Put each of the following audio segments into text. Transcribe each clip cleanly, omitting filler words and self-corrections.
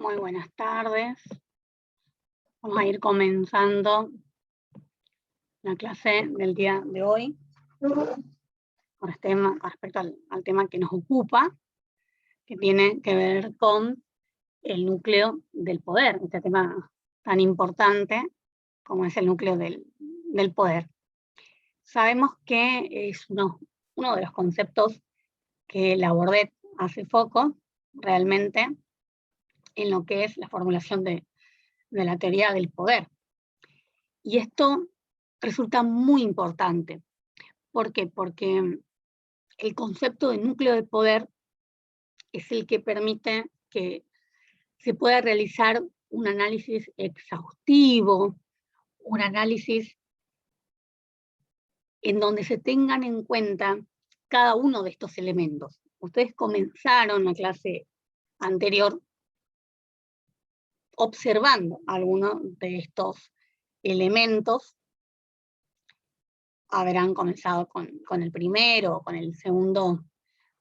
Muy buenas tardes. Vamos a ir comenzando la clase del día de hoy con respecto al tema que nos ocupa, que tiene que ver con el núcleo del poder, este tema tan importante como es el núcleo del poder. Sabemos que es uno de los conceptos que la Bourdieu hace foco realmente en lo que es la formulación de la teoría del poder. Y esto resulta muy importante. ¿Por qué? Porque el concepto de núcleo de poder es el que permite que se pueda realizar un análisis exhaustivo, un análisis en donde se tengan en cuenta cada uno de estos elementos. Ustedes comenzaron la clase anterior observando algunos de estos elementos. Habrán comenzado con el primero o con el segundo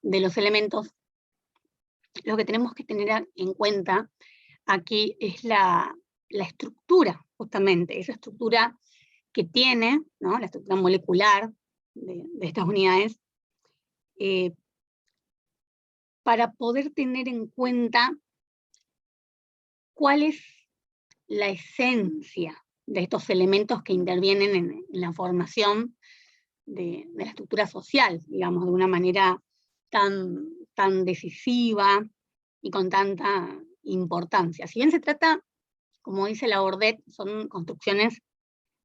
de los elementos. Lo que tenemos que tener en cuenta aquí es la estructura, justamente, esa estructura que tiene, ¿no?, la estructura molecular de estas unidades, para poder tener en cuenta cuál es la esencia de estos elementos que intervienen en la formación de la estructura social, digamos, de una manera tan decisiva y con tanta importancia. Si bien se trata, como dice la Bourdieu, son construcciones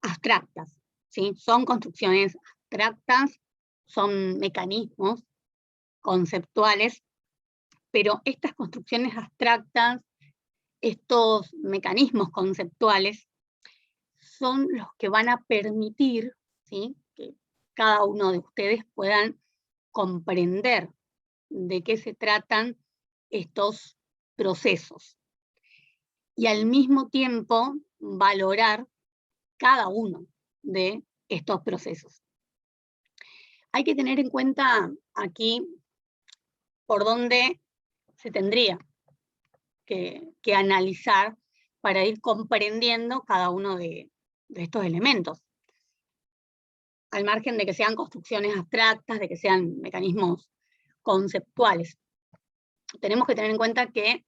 abstractas, ¿sí? Son construcciones abstractas, son mecanismos conceptuales, pero estas construcciones abstractas, estos mecanismos conceptuales, son los que van a permitir, ¿sí?, que cada uno de ustedes puedan comprender de qué se tratan estos procesos y al mismo tiempo valorar cada uno de estos procesos. Hay que tener en cuenta aquí por dónde se tendría que analizar para ir comprendiendo cada uno de estos elementos. Al margen de que sean construcciones abstractas, de que sean mecanismos conceptuales. Tenemos que tener en cuenta que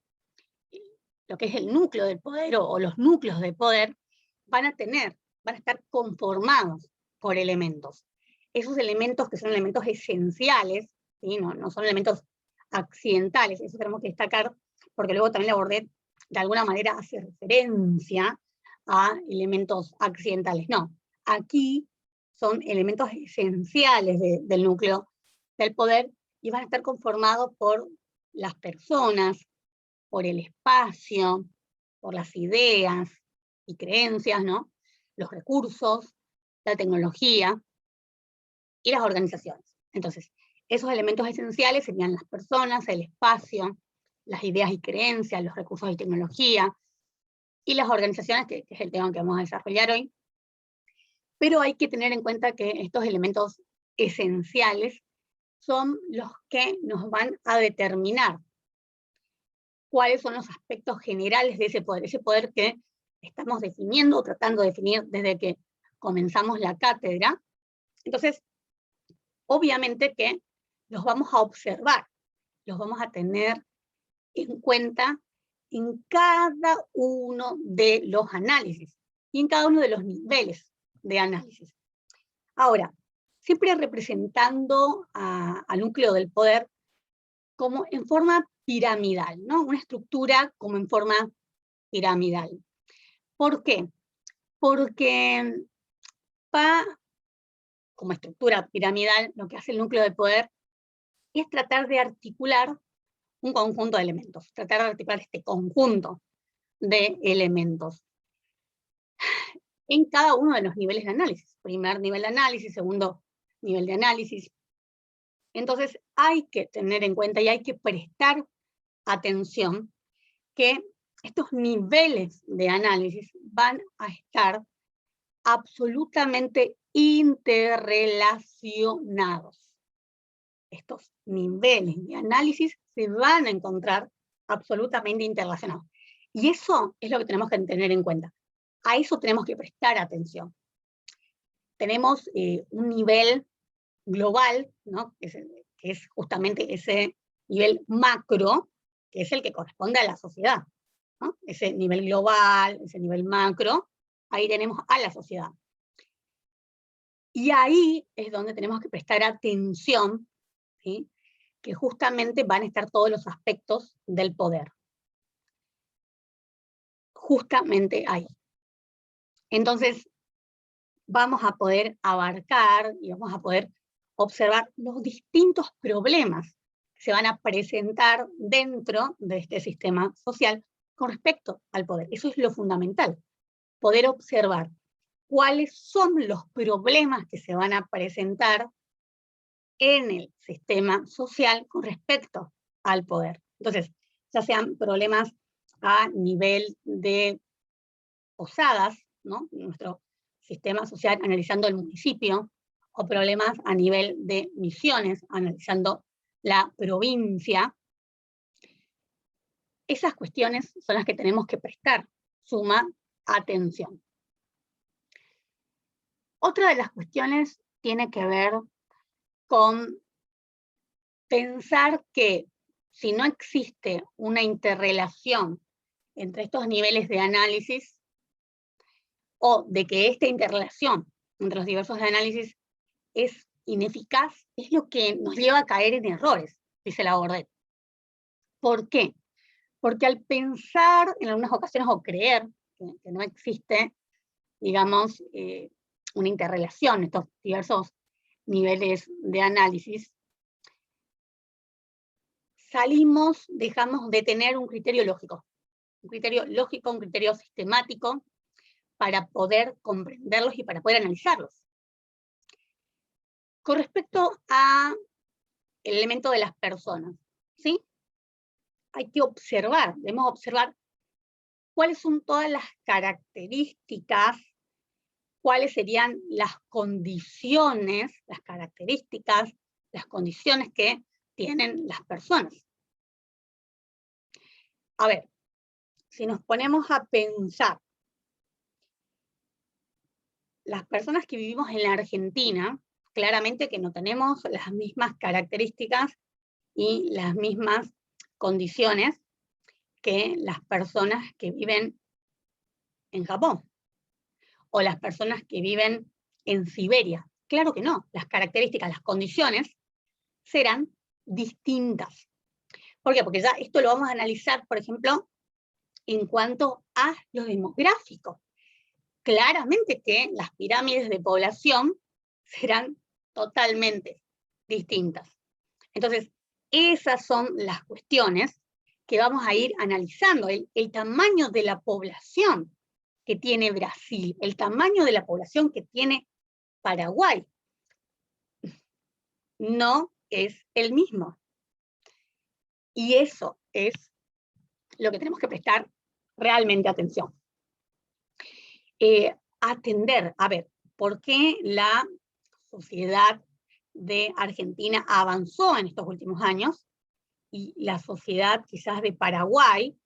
lo que es el núcleo del poder o los núcleos de poder van a estar conformados por elementos. Esos elementos que son elementos esenciales, ¿sí?, no son elementos accidentales, eso tenemos que destacar, porque luego también la Bourdieu de alguna manera hace referencia a elementos accidentales. No, aquí son elementos esenciales del núcleo del poder y van a estar conformados por las personas, por el espacio, por las ideas y creencias, ¿no?, los recursos, la tecnología y las organizaciones. Entonces, esos elementos esenciales serían las personas, el espacio, las ideas y creencias, los recursos y tecnología, y las organizaciones, que es el tema que vamos a desarrollar hoy. Pero hay que tener en cuenta que estos elementos esenciales son los que nos van a determinar cuáles son los aspectos generales de ese poder que estamos definiendo o tratando de definir desde que comenzamos la cátedra. Entonces, obviamente que los vamos a observar, los vamos a tener en cuenta en cada uno de los análisis y en cada uno de los niveles de análisis. Ahora, siempre representando al núcleo del poder como en forma piramidal, ¿no? Una estructura como en forma piramidal. ¿Por qué? Porque como estructura piramidal, lo que hace el núcleo del poder es tratar de articular un conjunto de elementos, tratar de articular este conjunto de elementos en cada uno de los niveles de análisis. Primer nivel de análisis, segundo nivel de análisis. Entonces hay que tener en cuenta y hay que prestar atención que estos niveles de análisis van a estar absolutamente interrelacionados. Estos niveles de análisis se van a encontrar absolutamente interrelacionados. Y eso es lo que tenemos que tener en cuenta. A eso tenemos que prestar atención. Tenemos un nivel global, ¿no? que es justamente ese nivel macro, que es el que corresponde a la sociedad, ¿no? Ese nivel global, ese nivel macro, ahí tenemos a la sociedad. Y ahí es donde tenemos que prestar atención, ¿sí? Que justamente van a estar todos los aspectos del poder. Justamente ahí. Entonces, vamos a poder abarcar y vamos a poder observar los distintos problemas que se van a presentar dentro de este sistema social con respecto al poder. Eso es lo fundamental, poder observar cuáles son los problemas que se van a presentar en el sistema social con respecto al poder. Entonces, ya sean problemas a nivel de posadas, ¿no? Nuestro sistema social analizando el municipio, o problemas a nivel de misiones, analizando la provincia. Esas cuestiones son las que tenemos que prestar suma atención. Otra de las cuestiones tiene que ver con pensar que si no existe una interrelación entre estos niveles de análisis, o de que esta interrelación entre los diversos análisis es ineficaz, es lo que nos lleva a caer en errores, dice la Bourdieu. ¿Por qué? Porque al pensar en algunas ocasiones o creer que no existe, digamos, una interrelación, estos diversos niveles de análisis, dejamos de tener un criterio lógico, un criterio sistemático para poder comprenderlos y para poder analizarlos. Con respecto al elemento de las personas, ¿sí? Hay que observar, debemos observar cuáles son todas las características, cuáles serían las condiciones, las características, las condiciones que tienen las personas. A ver, si nos ponemos a pensar, las personas que vivimos en la Argentina, claramente que no tenemos las mismas características y las mismas condiciones que las personas que viven en Japón, o las personas que viven en Siberia. Claro que no, las características, las condiciones serán distintas. ¿Por qué? Porque ya esto lo vamos a analizar, por ejemplo, en cuanto a lo demográfico. Claramente que las pirámides de población serán totalmente distintas. Entonces, esas son las cuestiones que vamos a ir analizando. El tamaño de la población que tiene Brasil, el tamaño de la población que tiene Paraguay, no es el mismo. Y eso es lo que tenemos que prestar realmente atención. Atender, a ver, ¿por qué la sociedad de Argentina avanzó en estos últimos años y la sociedad quizás de Paraguay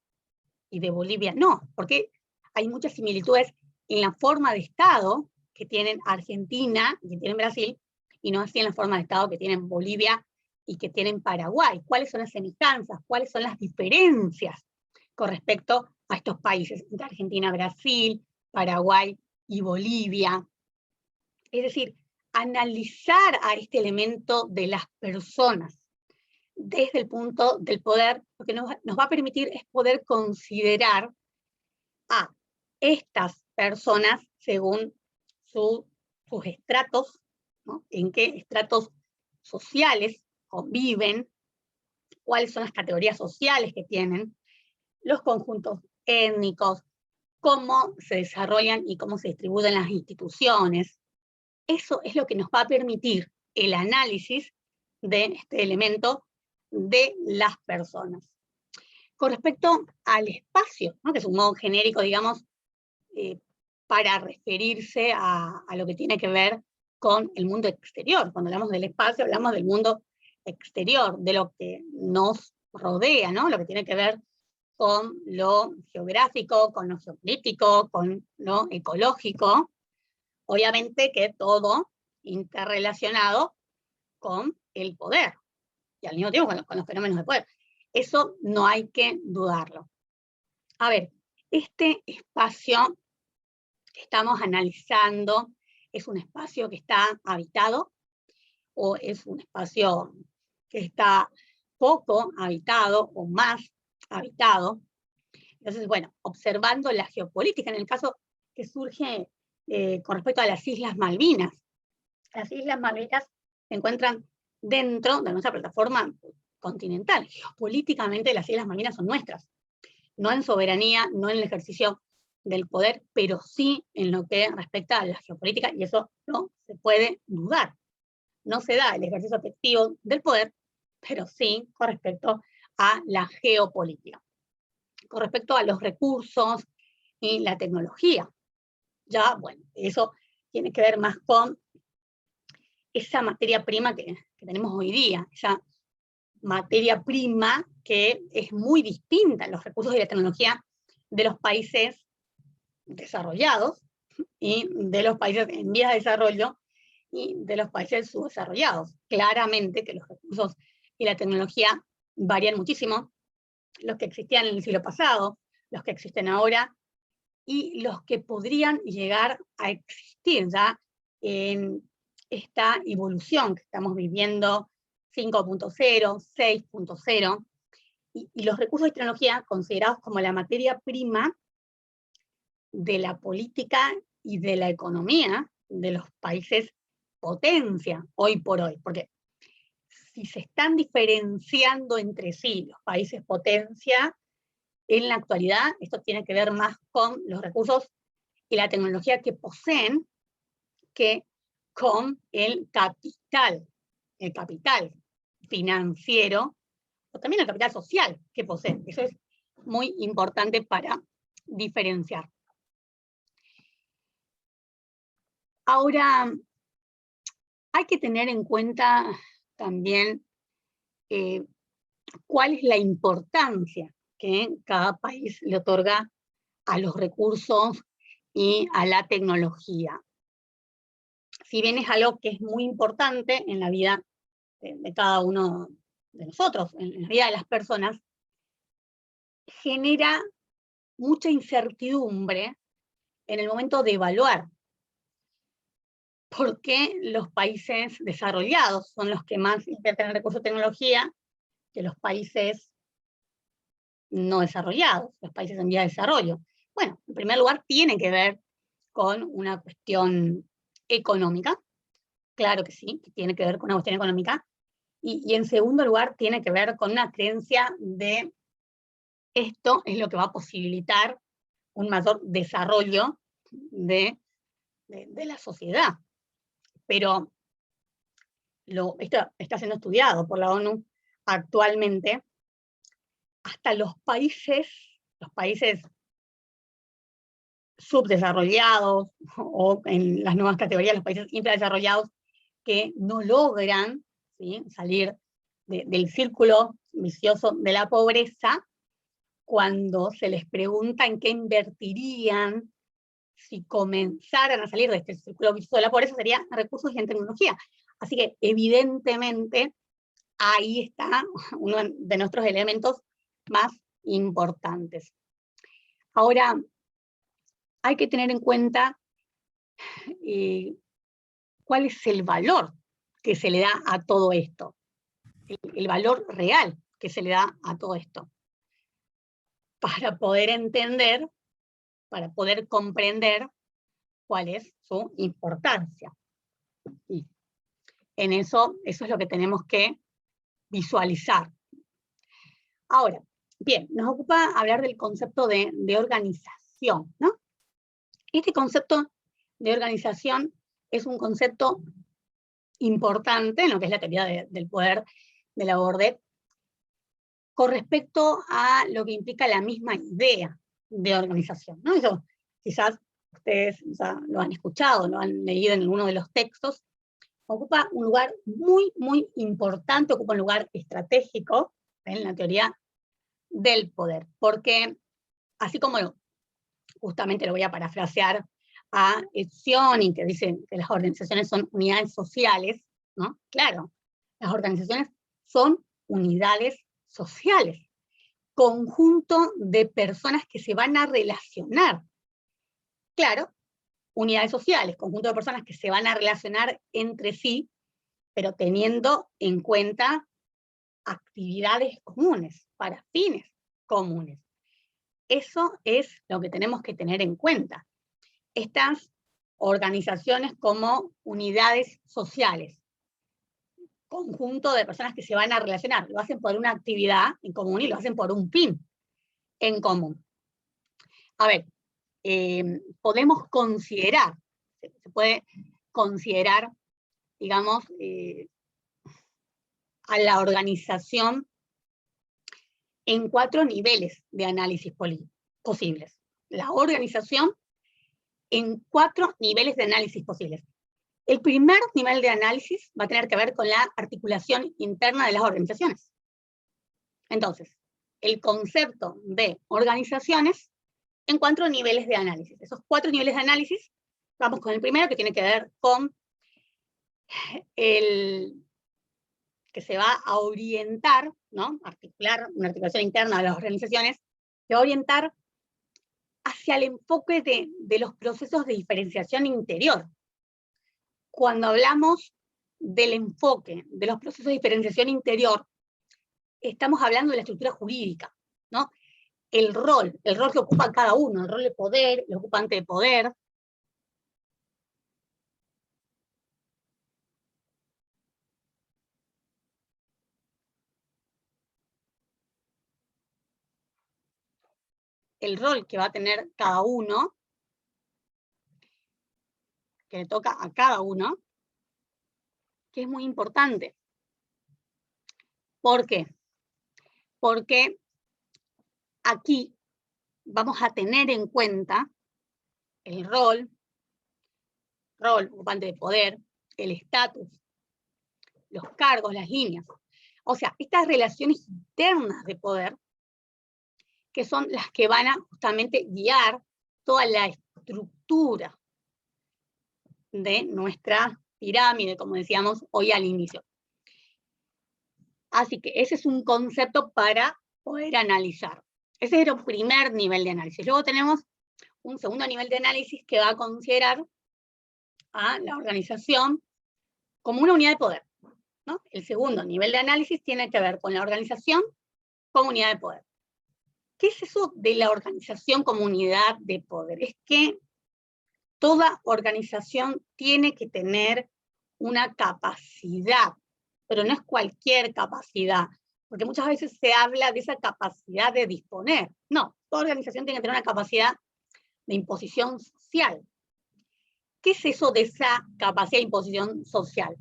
y de Bolivia no? Porque hay muchas similitudes en la forma de Estado que tienen Argentina y que tienen Brasil, y no así en la forma de Estado que tienen Bolivia y que tienen Paraguay. ¿Cuáles son las semejanzas? ¿Cuáles son las diferencias con respecto a estos países, entre Argentina, Brasil, Paraguay y Bolivia? Es decir, analizar a este elemento de las personas desde el punto del poder, lo que nos va a permitir es poder considerar a estas personas según sus estratos, ¿no? En qué estratos sociales conviven, cuáles son las categorías sociales que tienen, los conjuntos étnicos, cómo se desarrollan y cómo se distribuyen las instituciones. Eso es lo que nos va a permitir el análisis de este elemento de las personas. Con respecto al espacio, ¿no? Que es un modo genérico, digamos, para referirse a lo que tiene que ver con el mundo exterior. Cuando hablamos del espacio, hablamos del mundo exterior, de lo que nos rodea, ¿no? Lo que tiene que ver con lo geográfico, con lo geopolítico, con lo ecológico, obviamente que todo interrelacionado con el poder, y al mismo tiempo con los fenómenos de poder. Eso no hay que dudarlo. A ver, este espacio que estamos analizando es un espacio que está habitado o es un espacio que está poco habitado o más habitado. Entonces, bueno, observando la geopolítica, en el caso que surge con respecto a las Islas Malvinas. Las Islas Malvinas se encuentran dentro de nuestra plataforma continental. Geopolíticamente las Islas Malvinas son nuestras, no en soberanía, no en el ejercicio del poder, pero sí en lo que respecta a la geopolítica, y eso no se puede dudar. No se da el ejercicio efectivo del poder, pero sí con respecto a la geopolítica. Con respecto a los recursos y la tecnología, ya, bueno, eso tiene que ver más con esa materia prima que tenemos hoy día, esa materia prima que es muy distinta en los recursos y la tecnología de los países desarrollados y de los países en vías de desarrollo y de los países subdesarrollados. Claramente que los recursos y la tecnología varían muchísimo, los que existían en el siglo pasado, los que existen ahora, y los que podrían llegar a existir ya en esta evolución que estamos viviendo 5.0, 6.0, y los recursos de tecnología considerados como la materia prima de la política y de la economía de los países potencia hoy por hoy, porque si se están diferenciando entre sí los países potencia, en la actualidad esto tiene que ver más con los recursos y la tecnología que poseen que con el capital financiero, o también el capital social que poseen. Eso es muy importante para diferenciar. Ahora, hay que tener en cuenta también cuál es la importancia que cada país le otorga a los recursos y a la tecnología. Si bien es algo que es muy importante en la vida de cada uno de nosotros, en la vida de las personas, genera mucha incertidumbre en el momento de evaluar por qué los países desarrollados son los que más invierten en recursos de tecnología que los países no desarrollados, los países en vía de desarrollo. Bueno, en primer lugar tiene que ver con una cuestión económica, claro que sí, que tiene que ver con una cuestión económica, y en segundo lugar tiene que ver con una creencia de esto es lo que va a posibilitar un mayor desarrollo de la sociedad. Pero esto está siendo estudiado por la ONU actualmente, hasta los países subdesarrollados, o en las nuevas categorías, los países infradesarrollados, que no logran, ¿sí?, salir del círculo vicioso de la pobreza, cuando se les pregunta en qué invertirían si comenzaran a salir de este círculo vicioso de la pobreza, sería recursos y en tecnología. Así que evidentemente ahí está uno de nuestros elementos más importantes. Ahora, hay que tener en cuenta cuál es el valor que se le da a todo esto, el valor real que se le da a todo esto, para poder entender, para poder comprender cuál es su importancia. Y en eso es lo que tenemos que visualizar. Ahora, bien, nos ocupa hablar del concepto de organización, ¿no? Este concepto de organización es un concepto importante en lo que es la teoría del poder de la Bourdieu, con respecto a lo que implica la misma idea de organización, ¿no? Eso quizás ustedes ya lo han escuchado, lo han leído en alguno de los textos. Ocupa un lugar muy, muy importante, ocupa un lugar estratégico en la teoría del poder. Porque, así como justamente lo voy a parafrasear a Etzioni, que dice que las organizaciones son unidades sociales, ¿no? Claro, las organizaciones son unidades sociales, conjunto de personas que se van a relacionar. Claro, unidades sociales, conjunto de personas que se van a relacionar entre sí, pero teniendo en cuenta actividades comunes, para fines comunes. Eso es lo que tenemos que tener en cuenta. Estas organizaciones como unidades sociales, conjunto de personas que se van a relacionar, lo hacen por una actividad en común y lo hacen por un fin en común. A ver, podemos considerar, se puede considerar, digamos, a la organización en 4 niveles de análisis posibles. La organización en 4 niveles de análisis posibles. El primer nivel de análisis va a tener que ver con la articulación interna de las organizaciones. Entonces, el concepto de organizaciones en 4 niveles de análisis. Esos 4 niveles de análisis, vamos con el primero, que tiene que ver con el que se va a orientar, ¿no? Articular una articulación interna de las organizaciones, se va a orientar hacia el enfoque de los procesos de diferenciación interior. Cuando hablamos del enfoque de los procesos de diferenciación interior, estamos hablando de la estructura jurídica, ¿no? El rol que ocupa cada uno, el rol de poder, el ocupante de poder. El rol que va a tener cada uno, que le toca a cada uno, que es muy importante. ¿Por qué? Porque aquí vamos a tener en cuenta el rol, ocupante de poder, el estatus, los cargos, las líneas. O sea, estas relaciones internas de poder, que son las que van a justamente guiar toda la estructura de nuestra pirámide, como decíamos hoy al inicio. Así que ese es un concepto para poder analizar. Ese es el primer nivel de análisis. Luego tenemos un segundo nivel de análisis que va a considerar a la organización como una unidad de poder, ¿no? El segundo nivel de análisis tiene que ver con la organización como unidad de poder. ¿Qué es eso de la organización como unidad de poder? Es que toda organización tiene que tener una capacidad, pero no es cualquier capacidad, porque muchas veces se habla de esa capacidad de disponer. No, toda organización tiene que tener una capacidad de imposición social. ¿Qué es eso de esa capacidad de imposición social?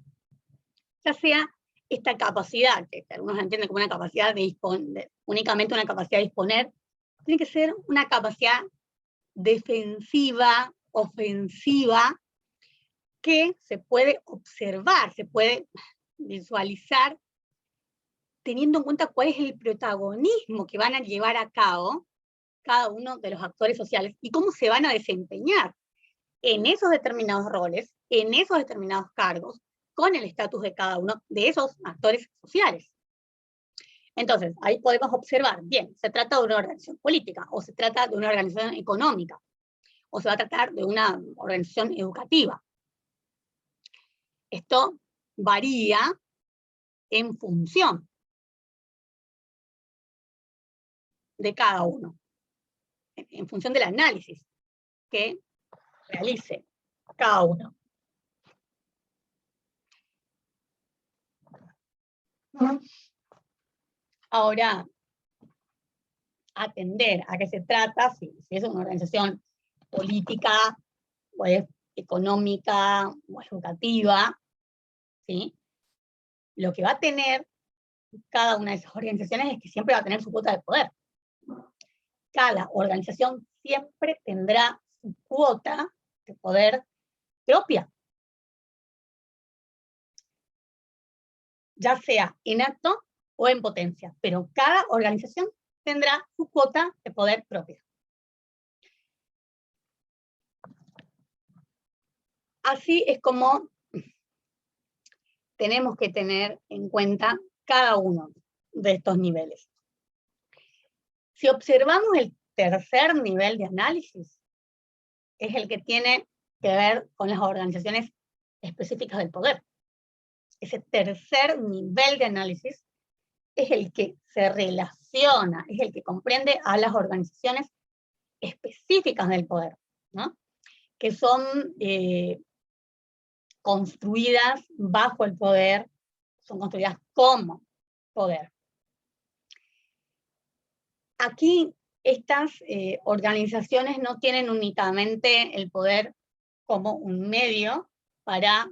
Ya sea esta capacidad, que algunos entienden como una capacidad de disponer, únicamente una capacidad de disponer, tiene que ser una capacidad defensiva, ofensiva, que se puede observar, se puede visualizar, teniendo en cuenta cuál es el protagonismo que van a llevar a cabo cada uno de los actores sociales y cómo se van a desempeñar en esos determinados roles, en esos determinados cargos, con el estatus de cada uno de esos actores sociales. Entonces, ahí podemos observar, bien, se trata de una organización política, o se trata de una organización económica, o se va a tratar de una organización educativa. Esto varía en función de cada uno, en función del análisis que realice cada uno. Ahora, atender a qué se trata, si es una organización política, o es económica, o educativa, ¿sí? Lo que va a tener cada una de esas organizaciones es que siempre va a tener su cuota de poder. Cada organización siempre tendrá su cuota de poder propia, ya sea en acto o en potencia, pero cada organización tendrá su cuota de poder propia. Así es como tenemos que tener en cuenta cada uno de estos niveles. Si observamos el tercer nivel de análisis, es el que tiene que ver con las organizaciones específicas del poder. Ese tercer nivel de análisis es el que se relaciona, es el que comprende a las organizaciones específicas del poder, ¿no? Que son construidas bajo el poder, son construidas como poder. Aquí estas organizaciones no tienen únicamente el poder como un medio para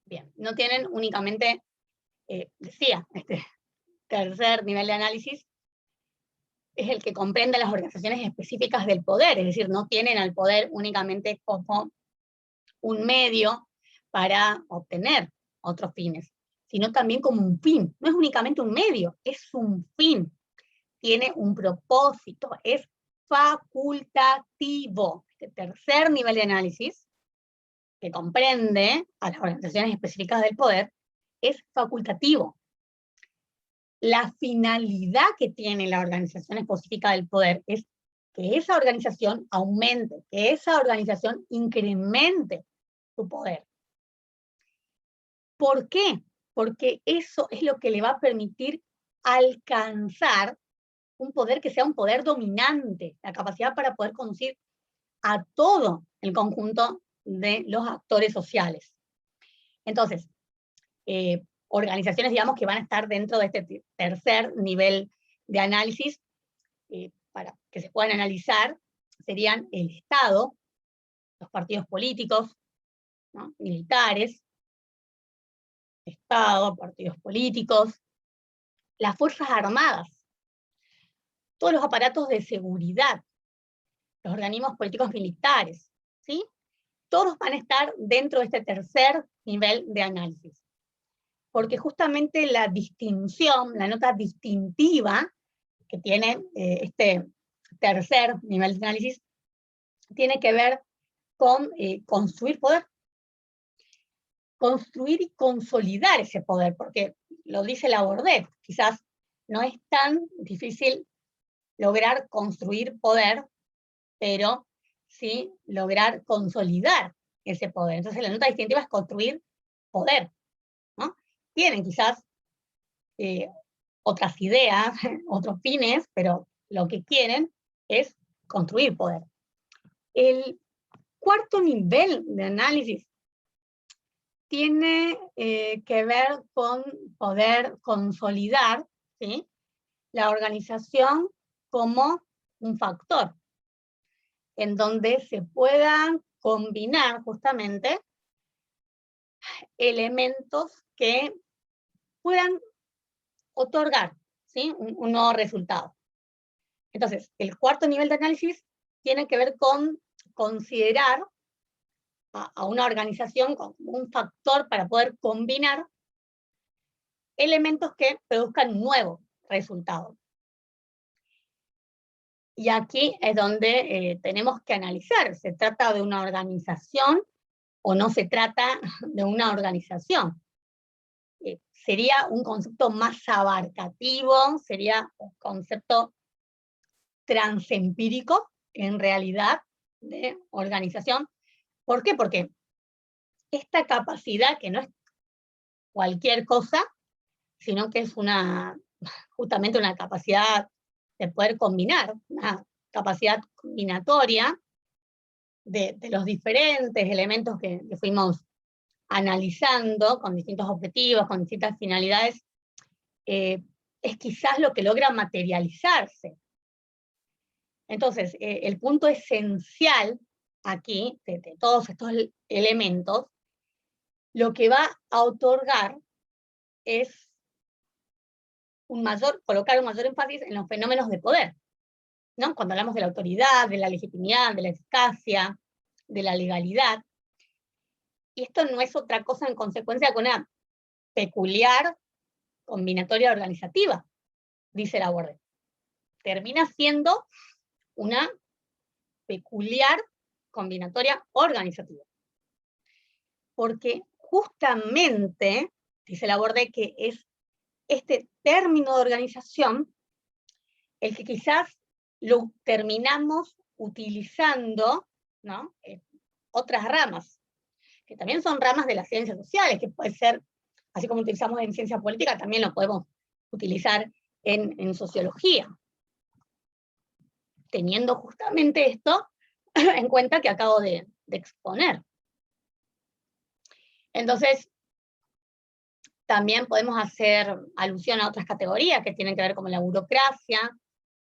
bien, no tienen únicamente, decía, este tercer nivel de análisis es el que comprende las organizaciones específicas del poder, es decir, no tienen al poder únicamente como un medio para obtener otros fines, sino también como un fin. No es únicamente un medio, es un fin. Tiene un propósito, es facultativo. Este tercer nivel de análisis, que comprende a las organizaciones específicas del poder, es facultativo. La finalidad que tiene la organización específica del poder es que esa organización aumente, que esa organización incremente su poder. ¿Por qué? Porque eso es lo que le va a permitir alcanzar un poder que sea un poder dominante, la capacidad para poder conducir a todo el conjunto de los actores sociales. Entonces, organizaciones, digamos, que van a estar dentro de este tercer nivel de análisis, para que se puedan analizar, serían el Estado, los partidos políticos, ¿no? Militares, Estado, partidos políticos, las Fuerzas Armadas, todos los aparatos de seguridad, los organismos políticos militares, ¿sí? Todos van a estar dentro de este tercer nivel de análisis. Porque justamente la distinción, la nota distintiva que tiene este tercer nivel de análisis, tiene que ver con construir poder. Construir y consolidar ese poder, porque lo dice la Bourdieu, quizás no es tan difícil lograr construir poder, pero sí lograr consolidar ese poder. Entonces la nota distintiva es construir poder, ¿no? Tienen quizás otras ideas, otros fines, pero lo que quieren es construir poder. El cuarto nivel de análisis tiene que ver con poder consolidar, ¿sí?, la organización como un factor, en donde se puedan combinar justamente elementos que puedan otorgar, ¿sí?, un nuevo resultado. Entonces, el cuarto nivel de análisis tiene que ver con considerar a una organización como un factor para poder combinar elementos que produzcan un nuevo resultado. Y aquí es donde tenemos que analizar, ¿se trata de una organización o no se trata de una organización? Sería un concepto más abarcativo, sería un concepto transempírico, en realidad, de organización. ¿Por qué? Porque esta capacidad, que no es cualquier cosa, sino que es justamente una capacidad de poder combinar, una capacidad combinatoria de los diferentes elementos que fuimos analizando con distintos objetivos, con distintas finalidades, es quizás lo que logra materializarse. Entonces, el punto esencial aquí, de todos estos elementos, lo que va a otorgar es colocar un mayor énfasis en los fenómenos de poder. ¿no? Cuando hablamos de la autoridad, de la legitimidad, de la eficacia, de la legalidad. Y esto no es otra cosa en consecuencia que una peculiar combinatoria organizativa, dice Laborde. Termina siendo una peculiar combinatoria organizativa. Porque justamente, dice Laborde, que es este término de organización el que quizás lo terminamos utilizando, ¿no? Otras ramas, que también son ramas de las ciencias sociales, que puede ser, así como utilizamos en ciencia política, también lo podemos utilizar en sociología, teniendo justamente esto en cuenta que acabo de exponer. Entonces, también podemos hacer alusión a otras categorías que tienen que ver con la burocracia,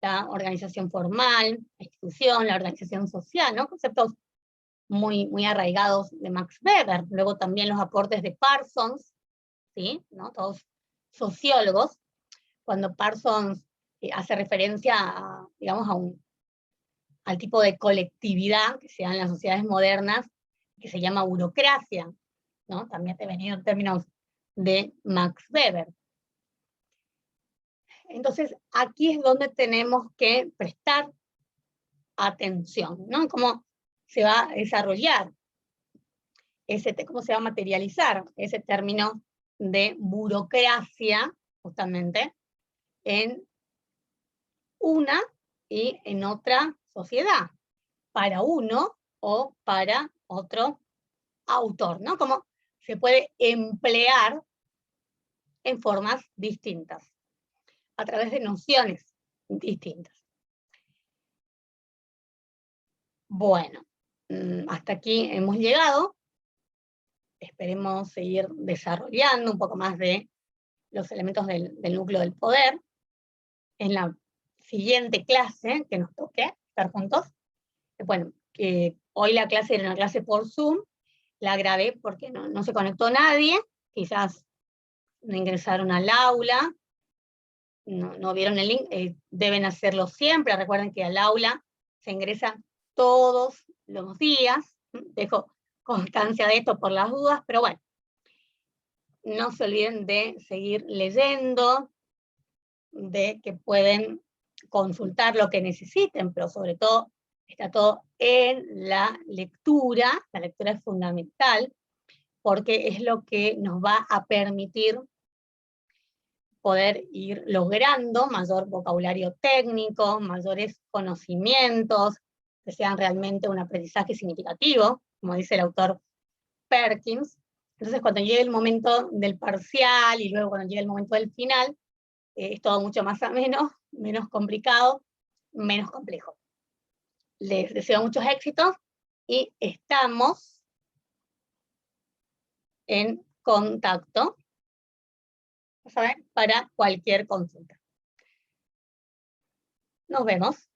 la organización formal, la institución, la organización social, ¿no? Conceptos muy, muy arraigados de Max Weber. Luego también los aportes de Parsons, ¿sí? ¿No? Todos sociólogos, cuando Parsons hace referencia a, digamos, al tipo de colectividad que se da en las sociedades modernas, que se llama burocracia, ¿no? También te venía en términos de Max Weber. Entonces, aquí es donde tenemos que prestar atención, ¿no? Cómo se va a desarrollar, cómo se va a materializar ese término de burocracia, justamente, en una y en otra sociedad, para uno o para otro autor, ¿no? Cómo se puede emplear en formas distintas, a través de nociones distintas. Bueno, hasta aquí hemos llegado. Esperemos seguir desarrollando un poco más de los elementos del núcleo del poder en la siguiente clase que nos toque estar juntos. Bueno, hoy la clase era una clase por Zoom, la grabé porque no se conectó nadie, quizás no ingresaron al aula, no vieron el link, deben hacerlo siempre. Recuerden que al aula se ingresa todos los días, dejo constancia de esto por las dudas, pero bueno, no se olviden de seguir leyendo, de que pueden consultar lo que necesiten, pero sobre todo está todo en la lectura es fundamental, porque es lo que nos va a permitir poder ir logrando mayor vocabulario técnico, mayores conocimientos, que sean realmente un aprendizaje significativo, como dice el autor Perkins. Entonces, cuando llegue el momento del parcial y luego cuando llegue el momento del final, es todo mucho más ameno, menos complicado, menos complejo. Les deseo muchos éxitos y estamos en contacto, ¿saben?, para cualquier consulta. Nos vemos.